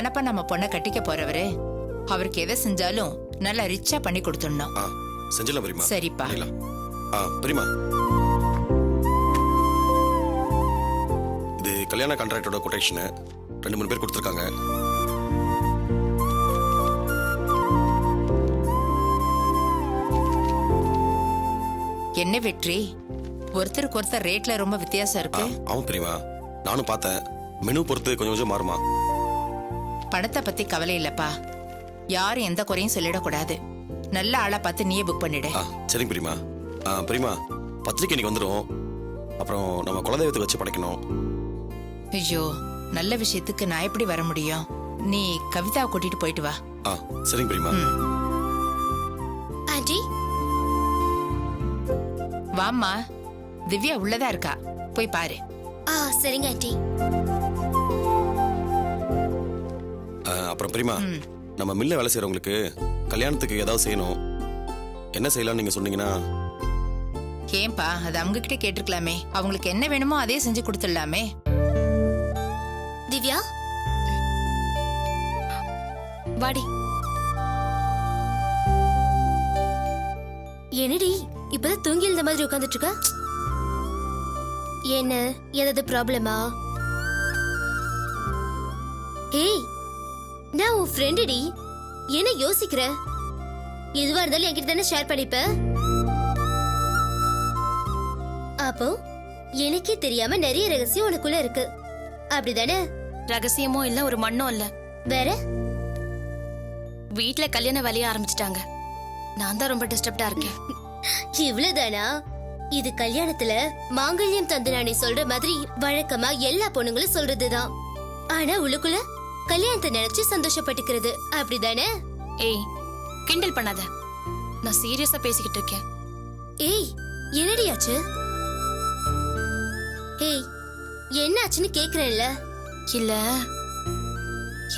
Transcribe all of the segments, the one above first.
தானப்பா நம்ம பொண்ணை கட்டிக்க போறவரு. அவருக்கு எதை செஞ்சாலும் நல்லா ரிச்சா பண்ணி கொடுத்துடணும். செஞ்சலாம் பெரியமா. சரிப்பா. பெரியமா, இது கல்யாண கான்ட்ராக்டோட கொட்டேஷன் 2-3 பேர் கொடுத்துருக்காங்க. என்ன வெற்றி, ஒருத்தருக்கு ஒருத்தர் ரேட்ல ரொம்ப வித்தியாசம் இருக்கு. ஆமா பெரியமா, நானும் பார்த்தேன். மெனு பொறுத்து கொஞ்சம் கொஞ்சம் மாறுமா. பணத்தை பத்தி கவலை இல்லப்பா. யாரும் எந்த குறையும் சொல்லிடக்கூடாது. நல்ல ஆளா பார்த்து நீயே புக் பண்ணிடு. சரிங்க பெரியமா. பெரியமா, பத்திரிக்கை இன்னைக்கு வந்துடும். அப்புறம் நம்ம குலதெய்வத்தை வச்சு படைக்கணும். ஐயோ, நல்ல விஷயத்துக்கு நான் எப்படி வர முடியும்? நீ கவிதாவை கூட்டிட்டு போயிட்டு வா. சரிங்க பெரியமா. ஆண்டி வாம்மா, திவ்யா உள்ளதா இருக்கா, போய் பாரு. சரிங்க ஆண்டி. அப்புறம் பெரியமா, நம்ம மில்ல வேலை செய்யறவங்களுக்கு கல்யாணத்துக்கு ஏதாவது செய்யணும். என்ன செய்யலாம் நீங்க சொன்னீங்கன்னா? ஏன்பா, அது அவங்க கிட்ட கேட்டிருக்கலாமே. அவங்களுக்கு என்ன வேணுமோ அதே செஞ்சு கொடுத்துடலாமே. திவ்யா வாடி. என்னடி இப்பதான் தூங்கி எழுந்த மாதிரி உட்கார்ந்துட்டு இருக்க? என்ன, ஏதாவது ப்ராப்ளமா? ஏய், நான் உன் ஃப்ரெண்டுடி. என்ன யோசிக்கிற? எதுவா இருந்தாலும் என்கிட்ட தானே ஷேர் பண்ணிப்ப. அப்போ எனக்கே தெரியாம நிறைய ரகசியம் உனக்குள்ள இருக்கு, அப்படிதானே? ரகசியமும் இல்ல, ஒரு மண்ணும் இல்ல. வேற? வீட்ல கல்யாண வேலைய ஆரம்பிச்சிட்டாங்க. நான் தான் ரொம்ப டிஸ்டர்ப்டா இருக்கேன். இவ்வளவுதானா? இது கல்யாணத்துல மாங்கல்யம் தந்து நானே சொல்ற மாதிரி வழக்கமா எல்லா பொண்ணுங்களும் சொல்றதுதான். ஆனா உள்ளுக்குள்ள கல்யாணத்தை நினைச்சு சந்தோஷப்பட்டுக்கிறது, அப்படிதானே? ஏய், கிண்டல் பண்ணாத. நான் சீரியஸா பேசிக்கிட்டு இருக்கேன். ஏய், என்னடி ஆச்சு? ஏய், என்ன ஆச்சுன்னு கேக்குறேன்ல. இல்ல,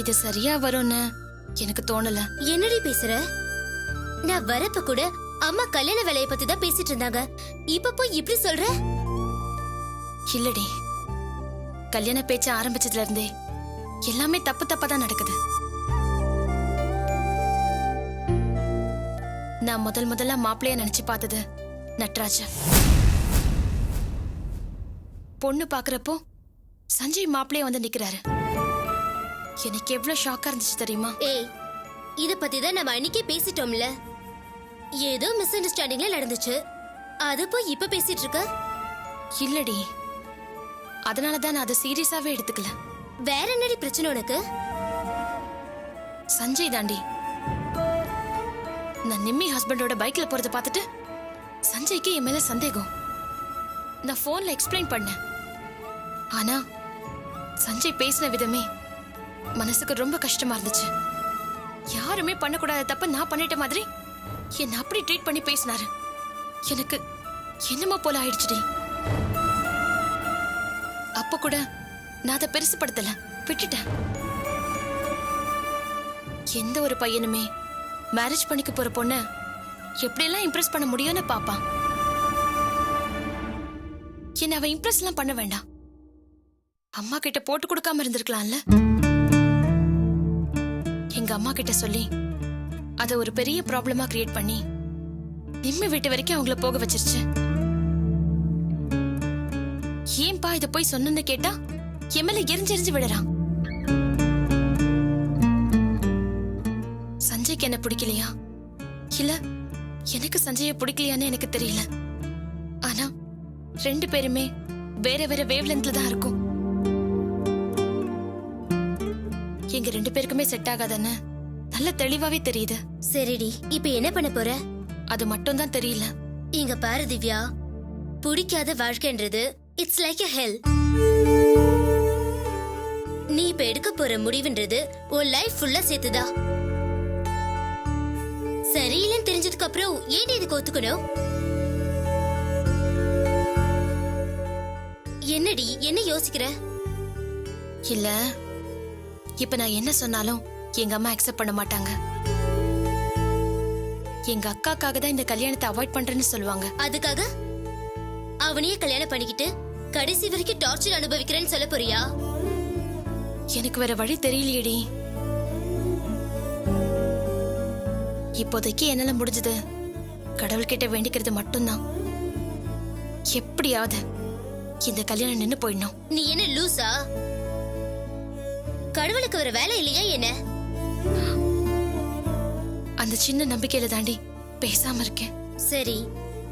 இது சரியா வரும்னு எனக்கு தோணல. என்னடி பேசுற? நான் வரப்ப கூட அம்மா கல்யாண வேலைய பத்தி தான் பேசிட்டு இருந்தாங்க. இப்ப போய் இப்படி சொல்ற? இல்லடி, கல்யாண பேச்ச ஆரம்பிச்சதுல இருந்தே எல்லாமே தப்பு தப்பா தான் நடக்குது. நான் முதல்ல மாப்பிள்ளைய நினைச்சு பார்த்தது நட்ராஜன். பொண்ணு பாக்குறப்போ சஞ்சய் மாப்பிள்ளைய வந்து நிக்கிறாரு. எனக்கு எவ்வளவு ஷாக்கா இருந்துச்சு தெரியுமா? ஏய், இத பத்தி தான் நம்ம அன்னைக்கே பேசிட்டோம்ல. ஏதோ மிஸ் அண்டர்ஸ்டாண்டிங்ல நடந்துச்சு, அது போய் இப்ப பேசிட்டு இருக்க? இல்லடி, அதனாலதான் நான் அதை சீரியஸாவே எடுத்துக்கல. வேற என்னடி பிரச்சனை உனக்கு? சஞ்சய் தாண்டி. நான் நிம்மி ஹஸ்பண்டோட பைக்ல போறத பார்த்துட்டு சஞ்சய்க்கு என் மேல சந்தேகம். நான் போன்ல எக்ஸ்பிளைன் பண்ணேன். ஆனா சஞ்சய் பேசின விதமே மனசுக்கு ரொம்ப கஷ்டமா இருந்துச்சு. யாருமே பண்ணக்கூடாத தப்ப நான் பண்ணிட்ட மாதிரி என்ன அப்படி ட்ரீட் பண்ணி பேசினாரு. எனக்கு என்னமோ போல ஆயிடுச்சுடி. அப்ப கூட நான் அதை பெருசுப்படுத்தல, விட்டுட்டேன். எந்த ஒரு பையனுமே மேரேஜ் பண்ணிக்க போற பொண்ண எப்படியெல்லாம் இம்ப்ரெஸ் பண்ண முடியும்னு பாப்பான். என்ன அவ இம்ப்ரெஸ் எல்லாம் பண்ண வேண்டாம். அம்மா கிட்ட போட்டு கொடுக்காம இருந்திருக்கலாம்ல. எங்க அம்மா கிட்ட சொல்லி அத ஒரு பெரிய ப்ராப்ளமா கிரியேட் பண்ணி நிம்மி வீட்டு வரைக்கும் அவங்கள போக வச்சிருச்சு. ஏன்பா இத போய் சொன்னு கேட்டா என் மேல எரிஞ்செரிஞ்சு விடுறான். சஞ்சய்க்கு என்ன பிடிக்கலையா இல்ல எனக்கு சஞ்சய பிடிக்கலையான்னு எனக்கு தெரியல. ஆனா 2 பேருமே வேற வேற வேவ் லென்த்ல தான் இருக்கும். எங்க 2 பேருக்குமே செட் ஆகாதுன்னு நல்ல தெளிவாவே தெரியுது. சரிடி, இப்ப என்ன பண்ண போற? அது மட்டும் தான் தெரியல. இங்க பாரு திவ்யா, பிடிக்காத வாழ்க்கைன்றது இட்ஸ் லைக் எ ஹெல். நீ இப்ப எடுக்க போற முடிவுன்றது உன் லைஃப் ஃபுல்லா சேர்த்துதா. சரியில்லைன்னு தெரிஞ்சதுக்கு அப்புறம் ஏன் இதுக்கு ஒத்துக்கணும்? என்னடி, என்ன யோசிக்கிற? இல்ல, இப்ப நான் என்ன சொன்னாலும் எங்க அம்மா அக்செப்ட் பண்ண மாட்டாங்க. எங்க அக்காக்காக தான் இந்த கல்யாணத்தை அவாய்ட் பண்றேன்னு சொல்லுவாங்க. அதுக்காக அவனையே கல்யாணம் பண்ணிக்கிட்டு கடைசி வரைக்கும் டார்ச்சர் அனுபவிக்கிறேன்னு சொல்ல போறியா? எனக்கு வேற வழி தெரியலையேடி. இப்போதைக்கு என்னால முடிஞ்சது கடவுள்கிட்ட வேண்டிக்கிறது மட்டும்தான். எப்படியாவது இந்த கல்யாணம் நின்னு போயிடணும். நீ என்ன லூசா? கடவுளுக்கு வர வேலை இல்லையா என்ன? அந்த சின்ன நம்பிக்கையில தாண்டி பேசாம இருக்கேன். சரி,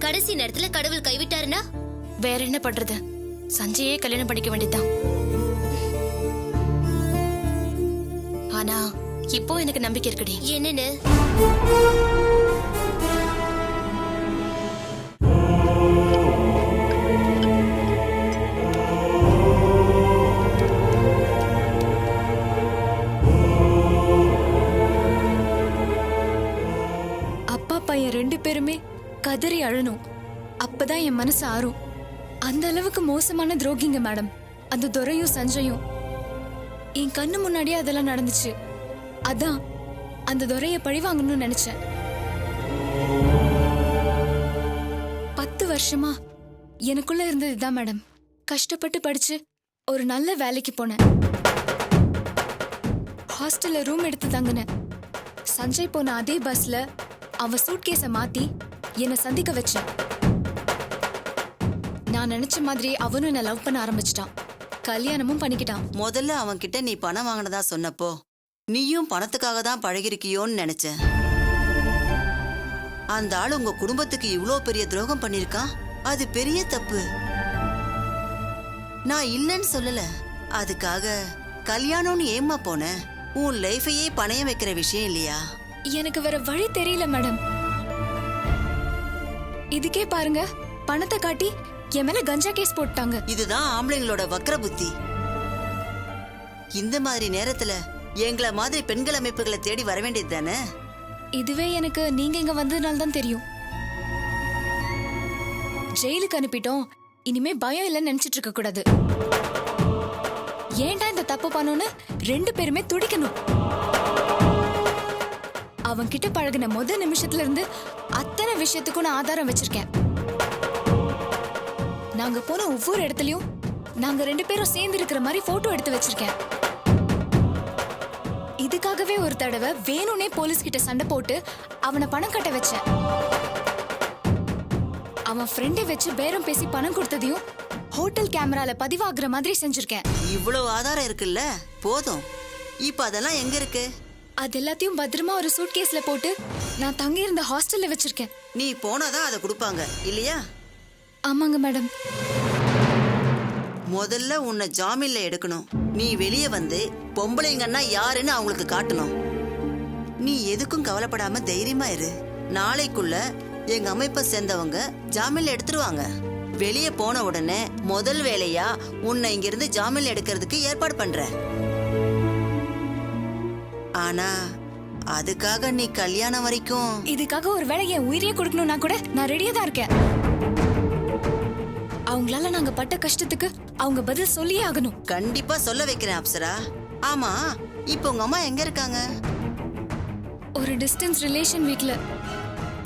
கடைசி நேரத்துல கடவுள் கைவிட்டாருன்னா வேற என்ன பண்றது? சஞ்சயே கல்யாணம் பண்ணிக்க வேண்டியதுதான். ஆனா இப்போ எனக்கு நம்பிக்கை இருக்குடி. என்னன்னு? அப்பா பையன் 2 பேருமே கதறி அழணும். அப்பதான் என் மனசு ஆறும். அந்த அளவுக்கு மோசமான துரோகிங்க மேடம் அந்த துரையும் சஞ்சயும். என் கண்ணு முன்னாடியே அதெல்லாம் நடந்துச்சு. அதான் அந்த துரைய பழி வாங்கணும்னு நினைச்சேன். 10 வருஷமா எனக்குள்ள இருந்தது இதான் மேடம். கஷ்டப்பட்டு படிச்சு ஒரு நல்ல வேலைக்கு போனேன். ஹாஸ்டல்ல ரூம் எடுத்து தங்கினேன். சஞ்சய் போன அதே பஸ்ல அவன் சூட்கேஸ மாத்தி என்னை சந்திக்க வச்சான். நான் நினைச்ச மாதிரி அவனும் என்ன லவ் பண்ண ஆரம்பிச்சிட்டான். கல்யாணமும் பண்ணிக்கிட்டான். முதல்ல அவன் கிட்ட நீ பணம் வாங்கினதா சொன்னப்போ நீயும் பணத்துக்காக தான் பழகிருக்கியோன்னு நினைச்சேன். அந்த ஆள் உங்க குடும்பத்துக்கு இவ்ளோ பெரிய துரோகம் பண்ணிருக்கான். அது பெரிய தப்பு. நான் இல்லைன்னு சொல்லல. அதுக்காக கல்யாணம்னு ஏமா போன? உன் லைஃபையே பணையம் வைக்கிற விஷயம் இல்லையா? எனக்கு வேற வழி தெரியல மேடம். இதுக்கே பாருங்க, பணத்தை காட்டி என் மேல கஞ்சா கேஸ் போட்டாங்க. இதுதான் ஆம்பளைங்களோட வக்ர புத்தி. இந்த மாதிரி நேரத்துல எங்களை மாதிரி பெண்கள் அமைப்புகளை தேடி வர வேண்டியது தானே? இதுவே எனக்கு நீங்க இங்க வந்ததுனால தான் தெரியும். ஜெயிலுக்கு அனுப்பிட்டோம், இனிமே பயம் இல்லைன்னு நினைச்சிட்டு இருக்க கூடாது. ஏன்டா இந்த தப்பு பண்ணோன்னு 2 பேருமே துடிக்கணும். அவன் கிட்ட பழகின முதல் நிமிஷத்துல இருந்து அத்தனை விஷயத்துக்கும் நான் ஆதாரம் வச்சிருக்கேன். நாங்க போன ஒவ்வொரு இடத்துலயும் நாங்க 2 பேரும் சேர்ந்து இருக்கிற மாதிரி போட்டோ எடுத்து வச்சிருக்கேன். இதுக்காகவே ஒரு தடவை வேணும்னே போலீஸ் கிட்ட சண்டை போட்டு அவனை பணம் கட்ட வச்சேன். அவன் ஃப்ரெண்டை வச்சு பேரம் பேசி பணம் கொடுத்ததையும் ஹோட்டல் கேமரால பதிவாகுற மாதிரி செஞ்சிருக்கேன். இவ்வளவு ஆதாரம் இருக்குல்ல, போதும். இப்ப அதெல்லாம் எங்க இருக்கு? அது எல்லாத்தையும் பத்திரமா ஒரு சூட்கேஸ்ல போட்டு நான் தங்கி இருந்த ஹாஸ்டல்ல வச்சிருக்கேன். நீ போனாதான் அதை கொடுப்பாங்க இல்லையா? ஆமாங்க மேடம். முதல்ல உன்னை ஜாமீன்ல எடுக்கணும். நீ வெளியே வந்து பொம்பளைங்கன்னா யாருன்னு அவங்களுக்கு காட்டணும். நீ எதுக்கும் கவலைப்படாம தைரியமா இரு. நாளைக்குள்ள எங்க அமைப்பை சேர்ந்தவங்க ஜாமீன்ல எடுத்துருவாங்க. வெளியே போன உடனே முதல் வேலையா உன்னை இங்கிருந்து ஜாமீன்ல எடுக்கிறதுக்கு ஏற்பாடு பண்ற. ஆனா அதுக்காக நீ கல்யாணம் வரைக்கும் இதுக்காக ஒரு வேளை என் உயிரையே கொடுக்கணும்னா கூட நான் ரெடியா தான் இருக்கேன். அவங்களால நாங்க பட்ட கஷ்டத்துக்கு அவங்க பதில் சொல்லியே ஆகணும். கண்டிப்பா சொல்ல வைக்கிறேன் அப்சரா. ஆமா, இப்ப உங்க அம்மா எங்க இருக்காங்க? ஒரு டிஸ்டன்ஸ் ரிலேஷன் வீட்ல.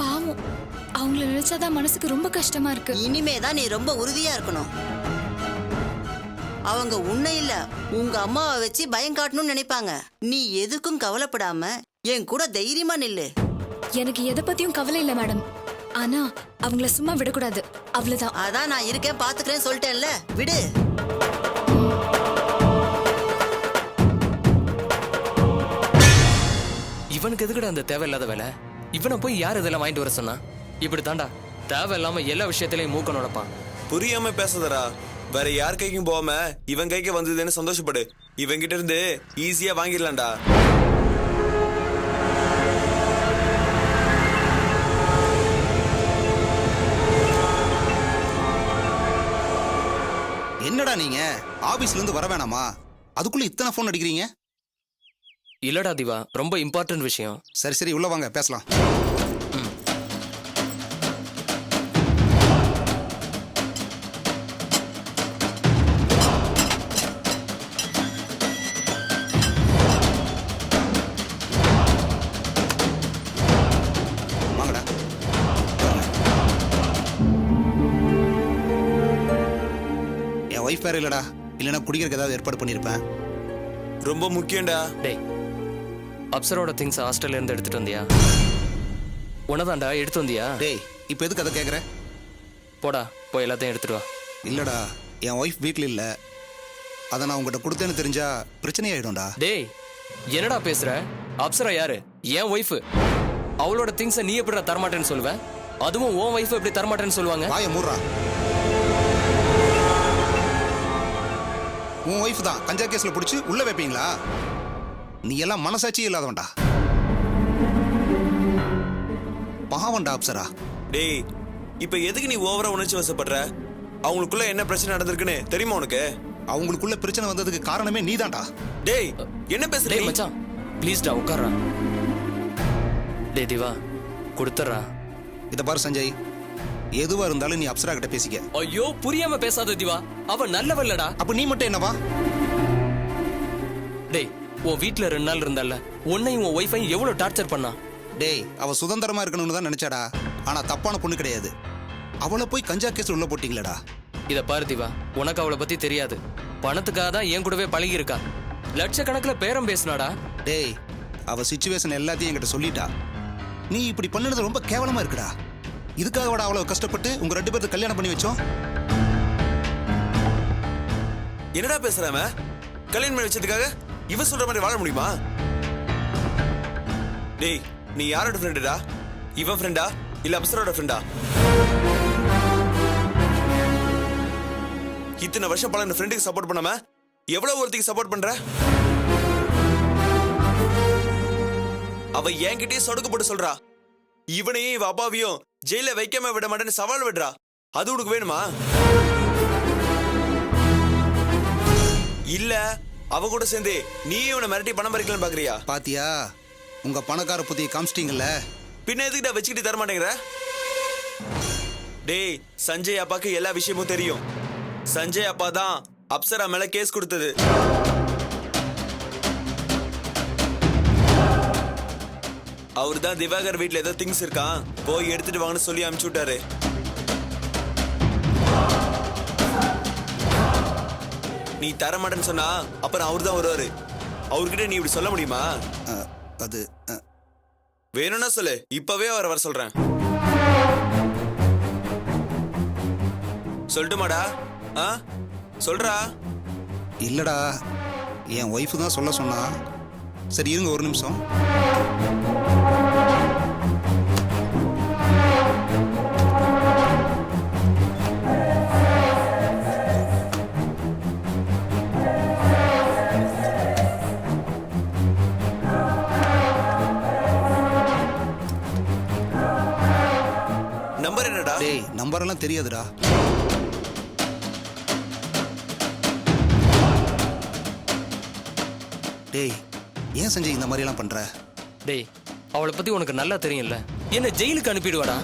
பாவம், அவங்கள நினைச்சாதான் மனசுக்கு ரொம்ப கஷ்டமா இருக்கு. இனிமேதான் நீ ரொம்ப உறுதியா இருக்கணும். அவங்க உன்னை இல்ல உங்க அம்மாவை வச்சு பயம் காட்டணும்னு நினைப்பாங்க. நீ எதுக்கும் கவலைப்படாம என் கூட தைரியமா நில்லு. எனக்கு எதை பத்தியும் கவலை இல்ல மேடம். ஆனா அவங்கள சும்மா விடக்கூடாது, அவ்வளவுதான். அதான் நான் இருக்கேன், பாத்துக்கிறேன் சொல்லிட்டேன்ல, விடு. இவனுக்கு எதுக்குடா அந்த தேவையில்லாத வேலை? இவனை போய் யார் இதெல்லாம் வாங்கிட்டு வர சொன்னா? இப்படி தாண்டா தேவையில்லாம எல்லா விஷயத்திலையும் மூக்க நுழைப்பான். புரியாம பேசுதரா. வேற யார் கைக்கும் போகாம இவன் கைக்கு வந்ததுன்னு சந்தோஷப்படு. இவன் கிட்ட இருந்து ஈஸியா வாங்கிடலாம்டா. என்னடா நீங்க ஆபீஸ்ல இருந்து வர வேணாமா? அதுக்குள்ள இத்தனை போன் அடிக்கிறீங்க? இல்லடா திவா, ரொம்ப இம்பார்ட்டன்ட் விஷயம். சரி சரி, உள்ள வாங்க பேசலாம். வாங்கடா. என் ஒய்ஃப் வேற இல்லடா, இல்லைன்னா குடிக்கிறதுக்கு ஏதாவது ஏற்பாடு பண்ணியிருப்பேன். ரொம்ப முக்கியம்டா. டேய், அப்சரோட திங்ஸ் ஹாஸ்டல்ல இருந்து எடுத்துட்டு வந்தியா? உனதாண்டா எடுத்து வந்தியா? டேய் இப்போ எதுக்கு அதை கேட்குற? போடா போய் எல்லாத்தையும் எடுத்துட்டு வா. இல்லடா, என் ஒய்ஃப் வீட்டில் இல்லை. அதை நான் உங்ககிட்ட கொடுத்தேன்னு தெரிஞ்சா பிரச்சனையாயிடும்டா. டேய் என்னடா பேசுற? அப்சரா யாரு? என் ஒய்ஃபு. அவளோட திங்ஸை நீ எப்படிடா தரமாட்டேன்னு சொல்லுவேன்? அதுவும் உன் ஒய்ஃபு எப்படி தரமாட்டேன்னு சொல்லுவாங்க? வாயை மூடுறா. உன் ஒய்ஃப் தான் கஞ்சா கேஸ்ல பிடிச்சி உள்ள வைப்பீங்களா? நீ எல்லாம் மனசாட்சியே இல்லாதவன்டா. பாவம்டா அப்சரா. டேய் இப்ப எதுக்கு நீ ஓவரா உணர்ச்சி வசப்படுற? அவங்களுக்குள்ள என்ன பிரச்சனை நடந்திருக்குன்னு தெரியுமா உனக்கு? அவங்களுக்குள்ள பிரச்சனை வந்ததுக்கு காரணமே நீதான்டா. டேய் என்ன பேசுற டேய் நீ? மச்சான் ப்ளீஸ்டா உட்கார்றா. டேய் திவா கொடுத்துட்றா. இதை பாரு சஞ்சய், எதுவா இருந்தாலும் நீ அப்சரா கிட்ட பேசிக்க. ஐயோ புரியாம பேசாத திவா, அவ நல்லவல்லடா. அப்ப நீ மட்டும் என்னவா? டேய் உன் வீட்ல 2 நாள் இருந்தால உன்னையும் உன் ஒய்ஃபையும் எவ்வளவு டார்ச்சர் பண்ணா? டேய் அவ சுதந்திரமா இருக்கணும்னு தான் நினைச்சாடா. ஆனா தப்பான பொண்ணு கிடையாது. அவளை போய் கஞ்சா கேஸ் உள்ள போட்டீங்களடா. இத பாரு திவா, உனக்கு அவளை பத்தி தெரியாது. பணத்துக்காக தான் என் கூடவே பழகி இருக்கா. லட்சக்கணக்கில் பேரம் பேசினாடா. டேய் அவ சிச்சுவேஷன் எல்லாத்தையும் என்கிட்ட சொல்லிட்டா. நீ இப்படி பண்ணுறது ரொம்ப கேவலமா இருக்குடா. இதுக்காக விட அவ்வளவு கஷ்டப்பட்டு உங்க 2 பேருக்கு கல்யாணம் பண்ணி வச்சோம். என்னடா பேசுறாம? கல்யாணம் பண்ணி வச்சதுக்காக இவ சொல்ற மாதிரி வாழ முடியுமா? டேய் நீ யாரோட ஃப்ரெண்டுடா? இவன் ஃப்ரெண்டா இல்ல அப்சரோட ஃப்ரெண்டா? இத்தனை வருஷம் பல இந்த ஃப்ரெண்டுக்கு சப்போர்ட் பண்ணாம எவ்வளவு ஒருத்திக்கு சப்போர்ட் பண்ற? அவ என்கிட்டயே சொடுக்கு போட்டு சொல்றா, இவனையும் இவ அப்பாவையும் ஜெயில வைக்காம விட மாட்டேன்னு சவால் விடுறா. அது உனக்கு வேணுமா? இல்ல அவ கூட சேர்ந்து நீ இவனை மிரட்டி பணம் பறிக்கலான்னு பாக்குறியா? பாத்தியா உங்க பணக்கார புத்தியை காமிச்சிட்டீங்கல்ல. பின்ன எதுக்கிட்ட வச்சுக்கிட்டு தர மாட்டேங்கிற? டேய் சஞ்சய் அப்பாக்கு எல்லா விஷயமும் தெரியும். சஞ்சய் அப்பா தான் அப்சரா மேல கேஸ் கொடுத்தது. அவரு தான் திவாகர் வீட்டுல ஏதோ திங்ஸ் இருக்கான் போய் எடுத்துட்டு வாங்கன்னு சொல்லி அனுப்பிச்சு விட்டாரு. நீ தர மாட்டேன்னு சொன்னா அப்புறம் அவரு தான் வருவாரு. அவர்கிட்ட நீ இப்படி சொல்ல முடியுமா? அது வேணும்னா சொல்லு, இப்பவே அவரை வர சொல்றேன். சொல்லட்டுமாடா? சொல்றா. இல்லடா, என் ஒய்ஃபு தான் சொல்ல சொன்னா. சரி இருங்க ஒரு நிமிஷம். நம்பர் என்னடா? டேய் நம்பரெல்லாம் தெரியாதுடா. டேய் ஏன் சஞ்சய் இந்த மாதிரி எல்லாம் பண்ற? டேய் அவளை பத்தி உனக்கு நல்லா தெரியும்ல. என்ன ஜெயிலுக்கு அனுப்பிடுவாடா.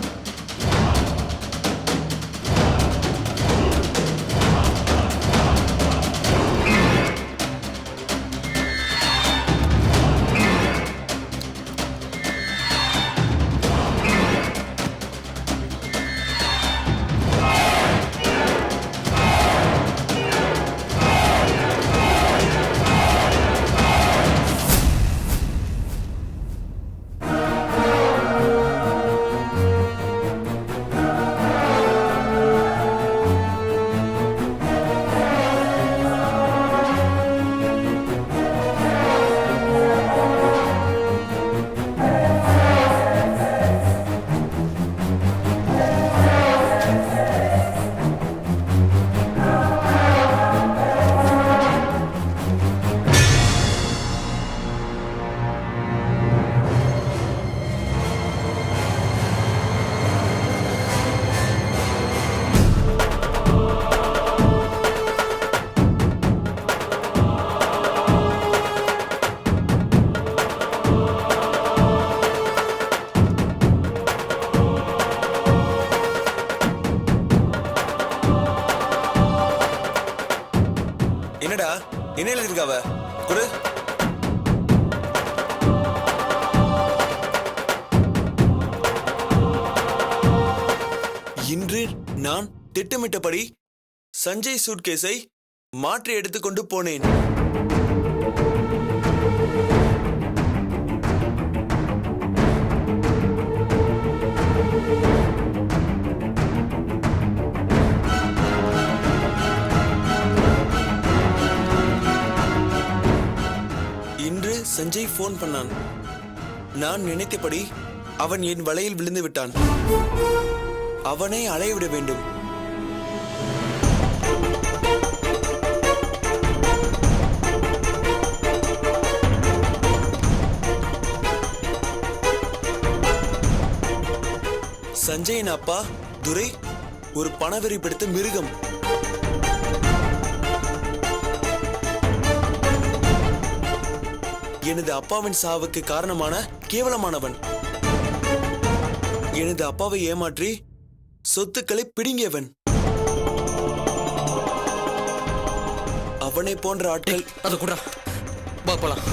என்னடா என்ன எழுதிருக்காவ? குடு. இன்று நான் திட்டமிட்டபடி சஞ்சய் சூட்கேஸை மாற்றி எடுத்துக்கொண்டு போனேன். போன் பண்ணான். நான் நினைத்தபடி அவன் என் வலையில் விழுந்து விட்டான். அவனை அலையவிட வேண்டும். சஞ்சயின் அப்பா துரை ஒரு பணவெறி பிடித்த மிருகம். எனது அப்பாவின் சாவுக்கு காரணமான கேவலமானவன். எனது அப்பாவை ஏமாற்றி சொத்துக்களை பிடுங்கியவன். அவனை போன்ற ஆட்கள் அதை கூட போலாம்.